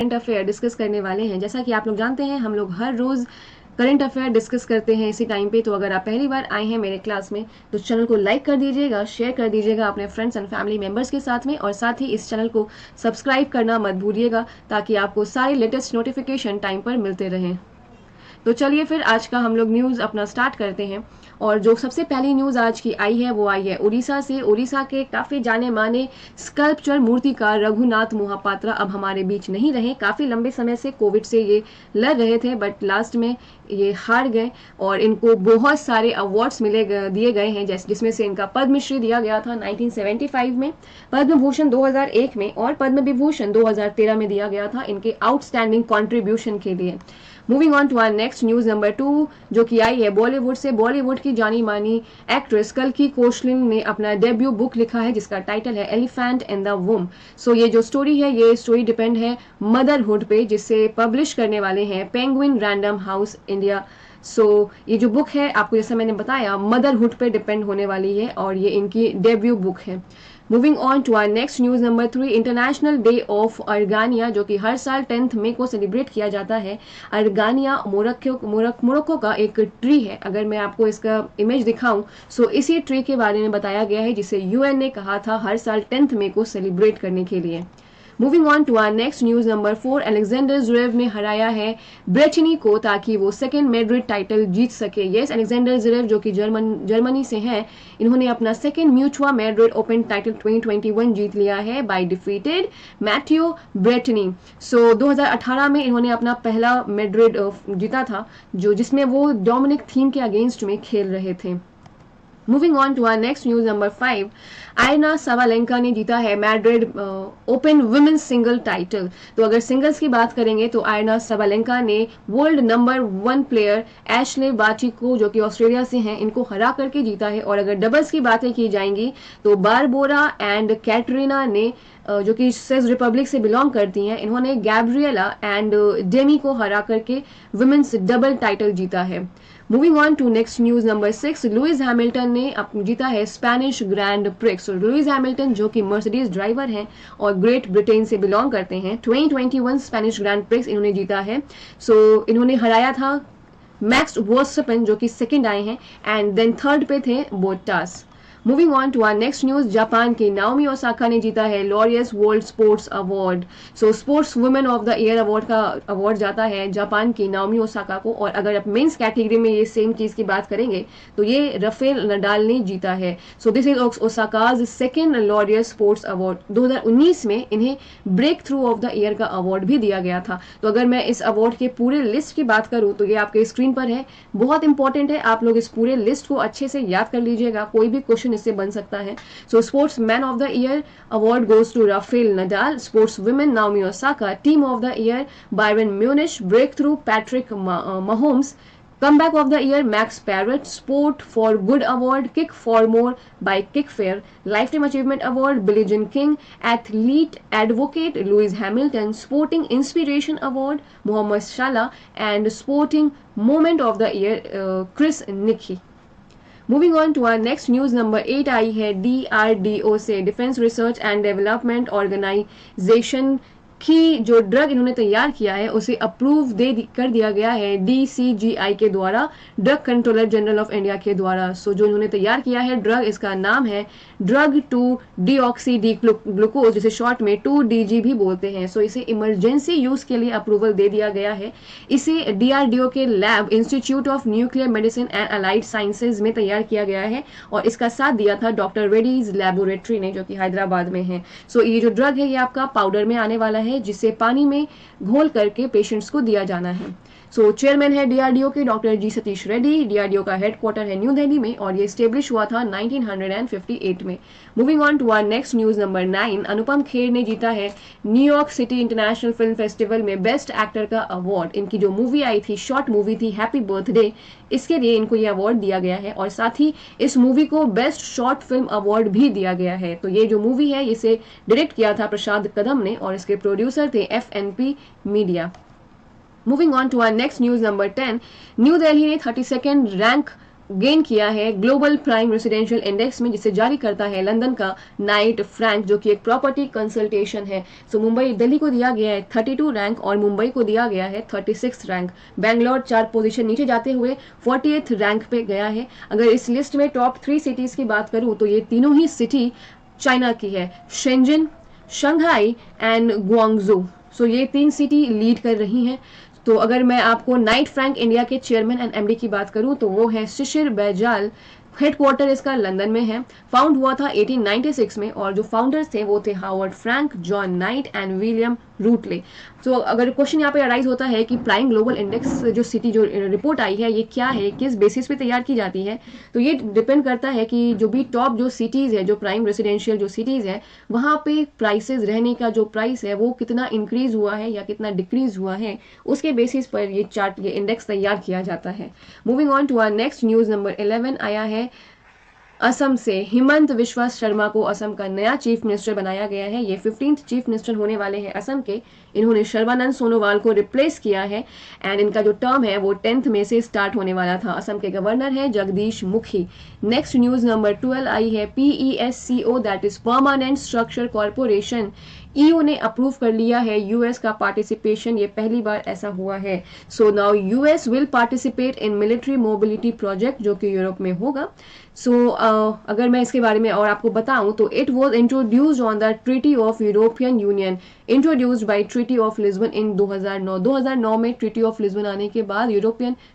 Current affair discuss करने वाले हैं। जैसा कि आप लोग जानते हैं, हम लोग हर रोज़ करंट अफेयर डिस्कस करते हैं इसी टाइम पे। तो अगर आप पहली बार आए हैं मेरे क्लास में तो चैनल को लाइक कर दीजिएगा, शेयर कर दीजिएगा अपने फ्रेंड्स एंड फैमिली मेम्बर्स के साथ में, और साथ ही इस चैनल को सब्सक्राइब करना मत भूलिएगा ताकि आपको सारे लेटेस्ट नोटिफिकेशन टाइम पर मिलते रहें। तो चलिए फिर आज का हम लोग न्यूज़ अपना स्टार्ट करते हैं। और जो सबसे पहली न्यूज़ आज की आई है वो आई है उड़ीसा से। उड़ीसा के काफ़ी जाने माने स्कल्पचर मूर्तिकार रघुनाथ मोहापात्रा अब हमारे बीच नहीं रहे। काफ़ी लंबे समय से कोविड से ये लड़ रहे थे, बट लास्ट में ये हार गए और इनको बहुत सारे अवार्ड्स दिए गए हैं, जिसमें से इनका पद्मश्री दिया गया था 1975 में, पद्म भूषण 2001 में और पद्म विभूषण 2013 में दिया गया था इनके आउटस्टैंडिंग कॉन्ट्रीब्यूशन के लिए। Moving on to our next news number 2 जो कि आई है बॉलीवुड से। बॉलीवुड की जानी मानी एक्ट्रेस कल्की कोचलिन ने अपना डेब्यू बुक लिखा है जिसका टाइटल है एलिफेंट इन द वूम। सो ये जो स्टोरी है, ये स्टोरी डिपेंड है मदरहुड पे, जिसे पब्लिश करने वाले हैं पेंगुइन रैंडम हाउस इंडिया। सो ये जो बुक है, आपको जैसा मैंने बताया, मदरहुड पे डिपेंड होने वाली है और ये इनकी डेब्यू बुक है। Moving on to our next news number 3, international day of argania जो कि हर साल 10 मई को सेलिब्रेट किया जाता है। अर्गानिया मोरक्को का एक ट्री है। अगर मैं आपको इसका इमेज दिखाऊं, सो इसी ट्री के बारे में बताया गया है जिसे यूएन ने कहा था हर साल 10 मई को सेलिब्रेट करने के लिए। Moving on to our next news number 4, Alexander Zverev ने हराया है ब्रेचनी को ताकि वो सेकेंड मैड्रिड टाइटल जीत सके। यस, अलेक्जेंडर ज़्वेरेव जो कि जर्मनी से हैं, इन्होंने अपना सेकेंड म्यूचुआ मैड्रिड ओपन टाइटल 2021 जीत लिया है बाय डिफीटेड मैथियो ब्रेटनी। सो 2018 में इन्होंने अपना पहला मैड्रिड जीता था, जिसमें वो डोमिनिक थीम के अगेंस्ट में खेल रहे थे। Moving on to our next news number 5, Aryna Sabalenka ने जीता है Madrid open women's single title. तो अगर सिंगल्स की बात करेंगे तो आयना साबालेंका ने world number 1 player Ashleigh Barty को, जो कि ऑस्ट्रेलिया से हैं, इनको हरा करके जीता है। और अगर डबल्स की बातें की जाएंगी तो बारबोरा एंड कैटरीना ने, जो कि चेक रिपब्लिक से बिलोंग करती हैं, इन्होंने गैब्रिएला एंड डेमी को हरा करके वुमेन्स डबल टाइटल जीता है। Moving on to next news number 6, Lewis Hamilton ने जीता है Spanish grand prix. Lewis Hamilton जो कि मर्सिडीज ड्राइवर हैं और ग्रेट ब्रिटेन से बिलोंग करते हैं, 2021 स्पेनिश ग्रैंड प्रिक्स इन्होंने जीता है। सो इन्होंने हराया था मैक्स वर्स्टपेन जो कि सेकंड आए हैं, एंड देन थर्ड पे थे Bottas. Moving on to our next news, Japan की नाओमी ओसाका ने जीता है Laureus world sports award. So sports women of the year award का अवार्ड जाता है जापान की नाओमी ओसाका को। और अगर आप मेंस कैटेगरी में ये सेम चीज की बात करेंगे तो ये राफेल नडाल ने जीता है। So this is Osaka's second Laureus sports award. 2019 में इन्हें break through of the year का अवार्ड भी दिया गया था। तो अगर मैं इस अवार्ड के पूरे लिस्ट की बात करूं तो ये आपके स्क्रीन पर है, बहुत इंपॉर्टेंट है, आप लोग इस पूरे लिस्ट को अच्छे से याद कर लीजिएगा, कोई भी क्वेश्चन इससे बन सकता है। So sportsman of the year award goes to Rafael Nadal, sports women Naomi Osaka, team of the year Bayern Munich, break through Patrick Mahomes, comeback of the year Max Parrott, sport for good award Kick for More by Kickfair, lifetime achievement award Billie Jean King, athlete advocate Lewis Hamilton, sporting inspiration award Mohammad Salah, and sporting moment of the year Chris Nicky। Moving on to our next news number 8 आई है DRDO से, defence research and development organisation की जो drug इन्होंने तैयार किया है उसे अप्रूव कर दिया गया है DCGI के द्वारा, drug controller general of India के द्वारा। सो जो इन्होंने तैयार किया है ड्रग, इसका नाम है ड्रग 2-डीऑक्सी डी ग्लूकोज, जिसे शॉर्ट में 2DG भी बोलते हैं। सो इसे इमरजेंसी यूज के लिए अप्रूवल दे दिया गया है। इसे DRDO के lab institute of nuclear medicine and allied sciences में तैयार किया गया है और इसका साथ दिया था डॉक्टर रेड्डीज लेबोरेटरी ने, जो कि हैदराबाद में है। सो ये जो ड्रग है ये आपका पाउडर में आने वाला है जिसे पानी में घोल करके पेशेंट्स को दिया जाना है। सो चेयरमैन है DRDO के doctor G Satheesh Reddy. DRDO का हेडक्वार्टर है न्यू दिल्ली में और ये स्टेब्लिश हुआ था 1958 में। Moving on to our next news number 9, Anupam Kher ने जीता है New York city international film festival में बेस्ट एक्टर का अवार्ड। इनकी जो मूवी आई थी, शॉर्ट मूवी थी हैप्पी बर्थडे, इसके लिए इनको ये अवार्ड दिया गया है और साथ ही इस मूवी को बेस्ट शॉर्ट फिल्म अवार्ड भी दिया गया है। तो ये जो मूवी है इसे डायरेक्ट किया था प्रसाद कदम ने और इसके प्रोड्यूसर थे FNP media. Moving on to our next news number 10, new Delhi ने 32nd रैंक गेन किया है ग्लोबल प्राइम रेसिडेंशियल इंडेक्स में, जिसे जारी करता है लंदन का नाइट फ्रैंक, जो कि एक प्रॉपर्टी कंसल्टेशन है। सो मुंबई दिल्ली को दिया गया है 32 रैंक और मुंबई को दिया गया है 36 रैंक। बैंगलोर 4 पोजीशन नीचे जाते हुए 48th रैंक पे गया है। अगर इस लिस्ट में टॉप 3 सिटीज की बात करूं तो ये तीनों ही सिटी चाइना की है, शेंजन, शंघाई एंड ग्वांगजू। सो ये 3 सिटी लीड कर रही हैं। तो अगर मैं आपको नाइट फ्रैंक इंडिया के चेयरमैन एंड एमडी की बात करूं तो वो है शिशिर बैजाल। हेडक्वार्टर इसका लंदन में है। फाउंड हुआ था 1896 में और जो फाउंडर्स थे वो थे Howard Frank, John Knight and William Rutley. तो अगर क्वेश्चन यहाँ पे अराइज होता है कि प्राइम ग्लोबल इंडेक्स जो सिटी जो रिपोर्ट आई है ये क्या है, किस बेसिस पे तैयार की जाती है, तो ये डिपेंड करता है कि जो भी टॉप जो सिटीज़ है, जो प्राइम रेसिडेंशियल जो सिटीज़ है, वहाँ पे प्राइसेस रहने का जो प्राइस है वो कितना इंक्रीज हुआ है या कितना डिक्रीज हुआ है, उसके बेसिस पर ये चार्ट, ये इंडेक्स तैयार किया जाता है। Moving on to our next news number 11 आया है असम से। हिमंत विश्वा शर्मा को असम का नया चीफ मिनिस्टर बनाया गया है। ये 15th चीफ मिनिस्टर होने वाले हैं असम के। इन्होंने सर्बानंद सोनोवाल को रिप्लेस किया है एंड इनका जो टर्म है वो 10th में से स्टार्ट होने वाला था। असम के गवर्नर हैं Jagdish Mukhi. Next news number 12 आई है PESCO, that is permanent structure corporation. EU ने अप्रूव कर लिया है यूएस का पार्टिसिपेशन, ये पहली बार ऐसा हुआ है। So now US will participate in military mobility project, जो कि यूरोप में होगा। सो अगर मैं इसके बारे में और आपको बताऊं तो it was introduced on the treaty of European Union, introduced by treaty of Lisbon in 2009। 2009 में ट्रीटी ऑफ लिस्बन आने के बाद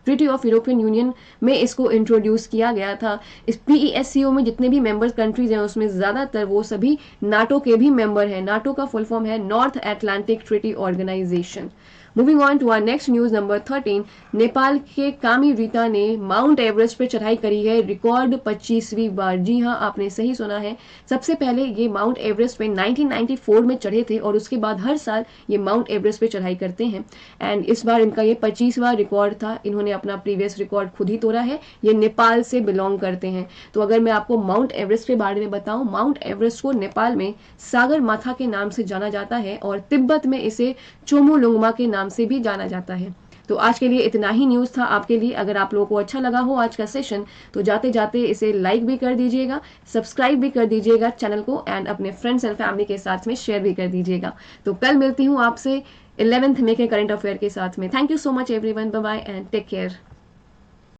ट्रीटी ऑफ यूरोपियन यूनियन में इसको इंट्रोड्यूस किया गया था। इस PESCO में जितने भी मेंबर्स कंट्रीज हैं उसमें ज़्यादातर वो सभी नाटो के भी मेंबर हैं। नाटो का फुल फॉर्म है north Atlantic treaty organisation. Moving on to our next news number 13, Nepal के कामी रीता ने माउंट एवरेस्ट पर चढ़ाई करी है रिकॉर्ड 25वीं बार। जी हाँ, आपने सही सुना है। सबसे पहले ये माउंट एवरेस्ट पे 1994 में चढ़े थे और उसके बाद हर साल ये माउंट एवरेस्ट पे चढ़ाई करते हैं एंड इस बार इनका ये 25वां रिकॉर्ड था। इन्होंने अपना प्रीवियस रिकॉर्ड खुद ही तोड़ा है। ये नेपाल से बिलोंग करते हैं। तो अगर मैं आपको माउंट एवरेस्ट के बारे में बताऊं, माउंट एवरेस्ट को नेपाल में सागर माथा के नाम से जाना जाता है और तिब्बत में इसे चोमोलुंगमा के नाम से भी जाना जाता है। तो आज के लिए इतना ही न्यूज़ था आपके लिए। अगर आप लोगों को अच्छा लगा हो आज का सेशन तो जाते जाते इसे लाइक भी कर दीजिएगा, सब्सक्राइब भी कर दीजिएगा चैनल को एंड अपने फ्रेंड्स एंड फैमिली के साथ में शेयर भी कर दीजिएगा। तो कल मिलती हूँ आपसे 11th में के करंट अफेयर के साथ में। Thank you so much everyone, bye bye and take care.